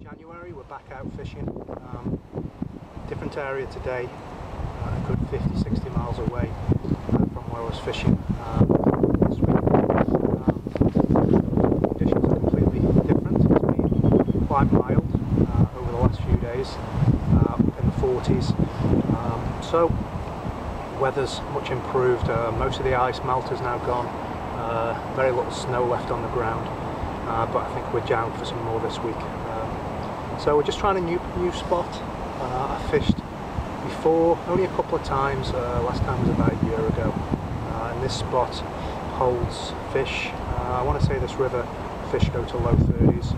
January, we're back out fishing. Different area today, a good 50-60 miles away from where I was fishing this week. Conditions are completely different. It's been quite mild over the last few days, up in the 40s. So weather's much improved. Most of the ice melt has now gone. Very little snow left on the ground, but I think we're down for some more this week. So we're just trying a new spot. I fished before only a couple of times. Last time was about a year ago, and this spot holds fish. I want to say this river fish go to low 30s,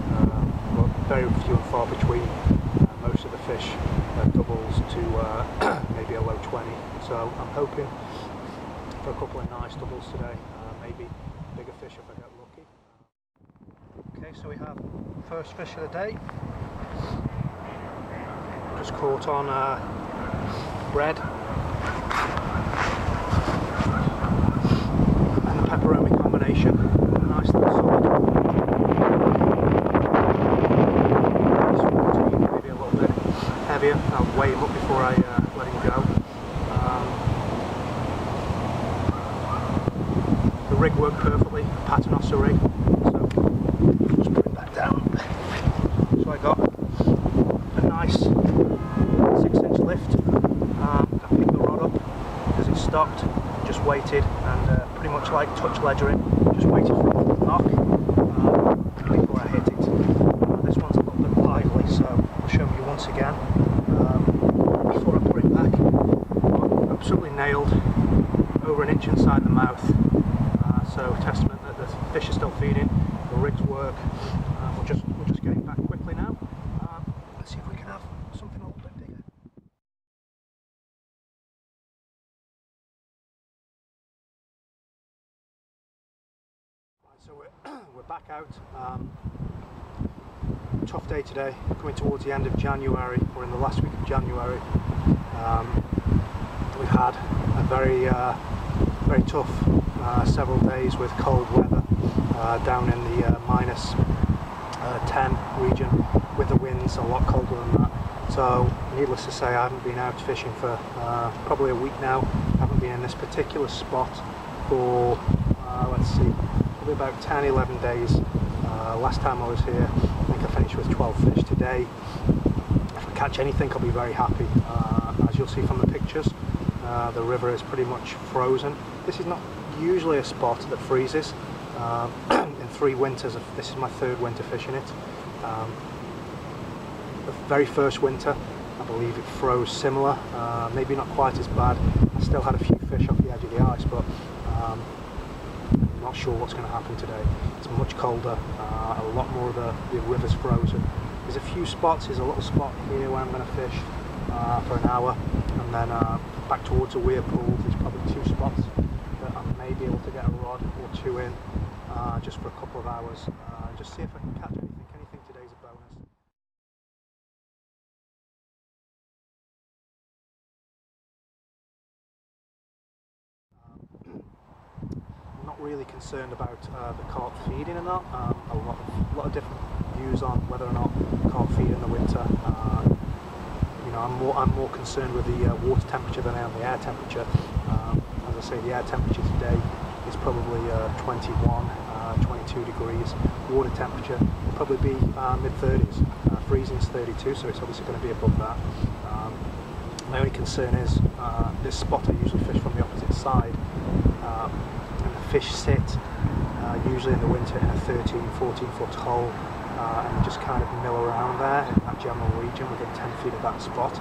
but very few and far between. Most of the fish doubles to maybe a low 20. So I'm hoping for a couple of nice doubles today. Maybe bigger fish if I get lucky. Okay, so we have first fish of the day. Just caught on bread and the pepperoni combination. Nice little solid. Maybe a little bit heavier. I'll weigh him up before I let him go. The rig worked perfectly, paternoster rig. So just put it back down. So I got a nice 6-inch lift. I picked the rod up because it stopped, just waited, and pretty much like touch ledgering, just waited for a little knock before I hit it. This one's a little bit lively, so I'll show you once again before I put it back. Absolutely nailed, over an inch inside the mouth. So testament that the fish are still feeding, the rigs work. We're just getting back quickly now. Let's see if we can have something a little bit bigger. Right, so we're back out. Tough day today. Coming towards the end of January. We're in the last week of January. We've had a very tough several days with cold weather down in the minus 10 region, with the winds a lot colder than that. So needless to say, I haven't been out fishing for probably a week now. I haven't been in this particular spot for let's see, probably about 10-11 days. Last time I was here, I think I finished with 12 fish. Today, if I catch anything, I'll be very happy. As you'll see from the pictures, the river is pretty much frozen. This is not usually a spot that freezes. In 3 winters, this is my 3rd winter fishing it. The very first winter, I believe it froze similar, maybe not quite as bad. I still had a few fish off the edge of the ice, but I'm not sure what's going to happen today. It's much colder, a lot more of the river's frozen. There's a few spots. There's a little spot here where I'm going to fish for an hour, and then back towards the weir pool there's probably 2 spots that I may be able to get a rod or 2 in just for a couple of hours, just see if I can catch anything today's a bonus. I'm not really concerned about the carp feeding or not. A lot of different views on whether or not carp feed in the winter. You know, I'm more concerned with the water temperature than I am the air temperature. As I say, the air temperature today is probably 21, 22 degrees. Water temperature will probably be mid-30s. Freezing's 32, so it's obviously going to be above that. My only concern is this spot I usually fish from the opposite side, and the fish sit usually in the winter in a 13-14 foot hole, and just kind of mill around there in that general region within 10 feet of that spot.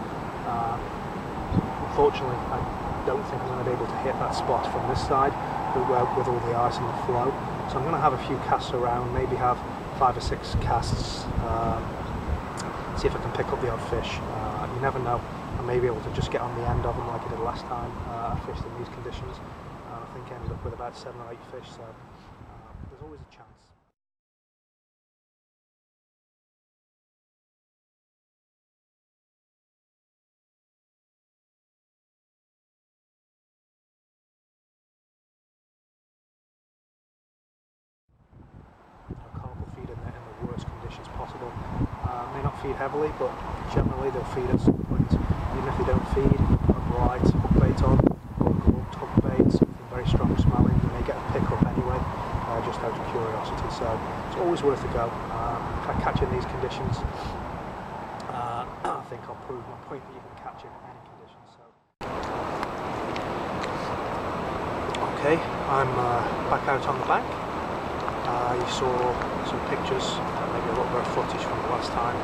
Unfortunately, I don't think I'm going to be able to hit that spot from this side with all the ice and the flow. So I'm going to have a few casts around, maybe have 5 or 6 casts, see if I can pick up the odd fish. You never know, I may be able to just get on the end of them like I did last time I fished in these conditions. I think I ended up with about 7 or 8 fish, so there's always a chance. Carp will feed in the worst conditions possible. May not feed heavily, but generally they'll feed at some point. Even if they don't feed, a bright hook bait on, or a gloved hook bait, something very strong smelling, you may get a pickup anyway, just out of curiosity. So it's always worth a go. If I catch in these conditions, I think I'll prove my point that you can catch in any conditions. So. Okay, I'm back out on the bank. You saw some pictures, maybe a little bit of footage from the last time,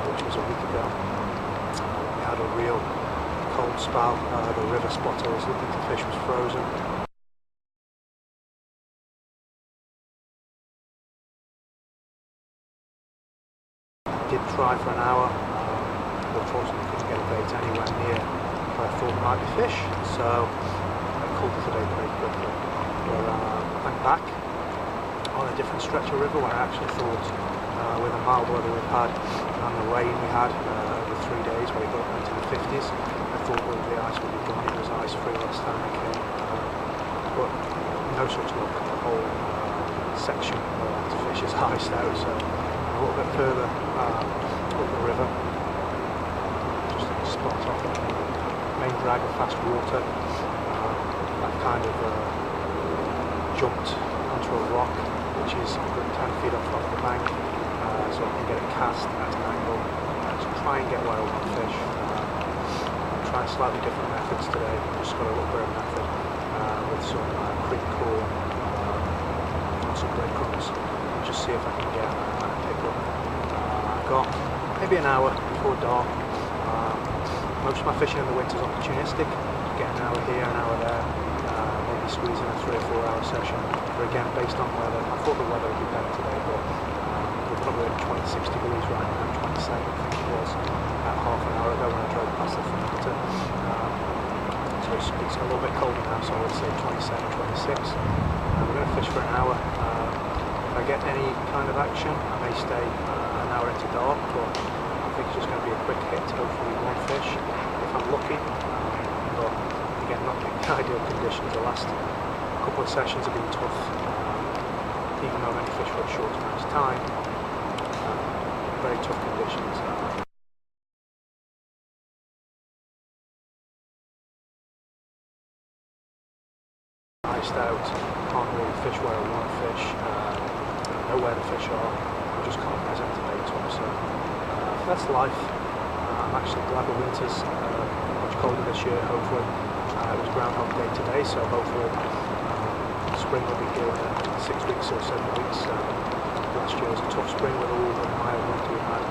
which was a week ago. We had a real cold spell. The river spot I was looking to fish was frozen. I did try for an hour, but unfortunately couldn't get a bait anywhere near where I thought there might be fish, so I called it a day pretty quickly. But I'm back on a different stretch of river where I actually thought, with the mild weather we've had and the rain we had over 3 days where it got into the 50s, I thought all the ice would be gone. It was ice free last time I came, but no such luck. The whole section where the fish is iced out, so a little bit further up the river, just a spot off the main drag of fast water. I've kind of jumped onto a rock which is a good 10 feet off the bank, so I can get it cast at an angle to try and get where I want to fish. I'm trying slightly different methods today. I've just got a little bit of method with some creek corn and some breadcrumbs, and just see if I can get a pickup. I've got maybe an hour before dark. Most of my fishing in the winter is opportunistic. Get an hour here, an hour there. Maybe squeeze in a 3 or 4 hour session, but again based on weather. I thought the weather would be better today, but we're probably at 26 degrees right now, 27 I think it was about half an hour ago when I drove past the thermometer. So it's a little bit colder now, so I would say 27, 26. We're going to fish for an hour. If I get any kind of action, I may stay an hour into dark, but I think it's just going to be a quick hit, hopefully one fish if I'm lucky. But again, not in ideal conditions. The last couple of sessions have been tough, even though I've only fished for a short amount of time. Very tough conditions. Iced out, can't really fish where I want to fish, know where the fish are, I just can't present a bait up, so that's life. I'm actually glad the winter's much colder this year, hopefully. It was Groundhog Day today, so hopefully spring will be here in 6 weeks or 7 weeks. Last year was a tough spring with all the mild winter we had.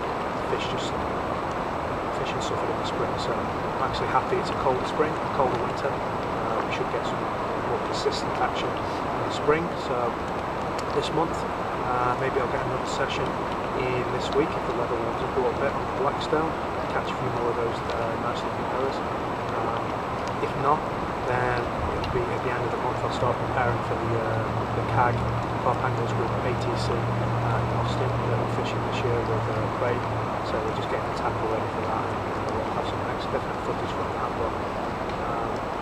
Fishing suffered in the spring, so I'm actually happy it's a colder spring, a colder winter. We should get some more consistent action in the spring, so this month maybe I'll get another session in this week if the weather warms up a little bit on the Blackstone to catch a few more of those nice looking pillars. If not, then it'll be at the end of the month I'll start preparing for the CAG, Carp Anglers Group ATC in Austin. We're fishing this year with Craig, so we're just getting the tackle ready for that, and we'll have some next definite footage from that. But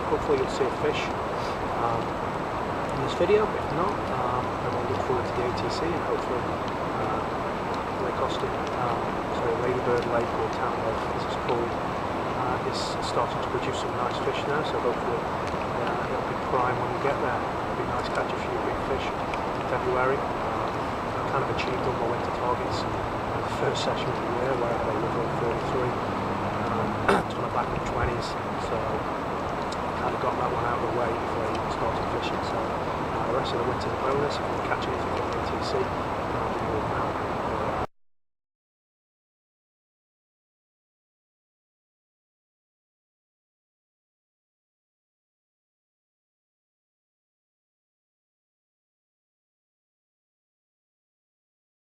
hopefully you'll see a fish in this video. If not, I will look forward to the ATC and hopefully Lake Austin, Ladybird Lake or Town Lake as it's called, is starting to produce some nice fish now, so hopefully it'll be prime when we get there. It'll be nice to catch a few big fish in February. I kind of achieved all my winter targets in the first session of the year where I had a level 33, ton of back in 20s, so I kind of got that one out of the way before I even started fishing. So the rest of the winter's a bonus. If I can catch anything on the ATC,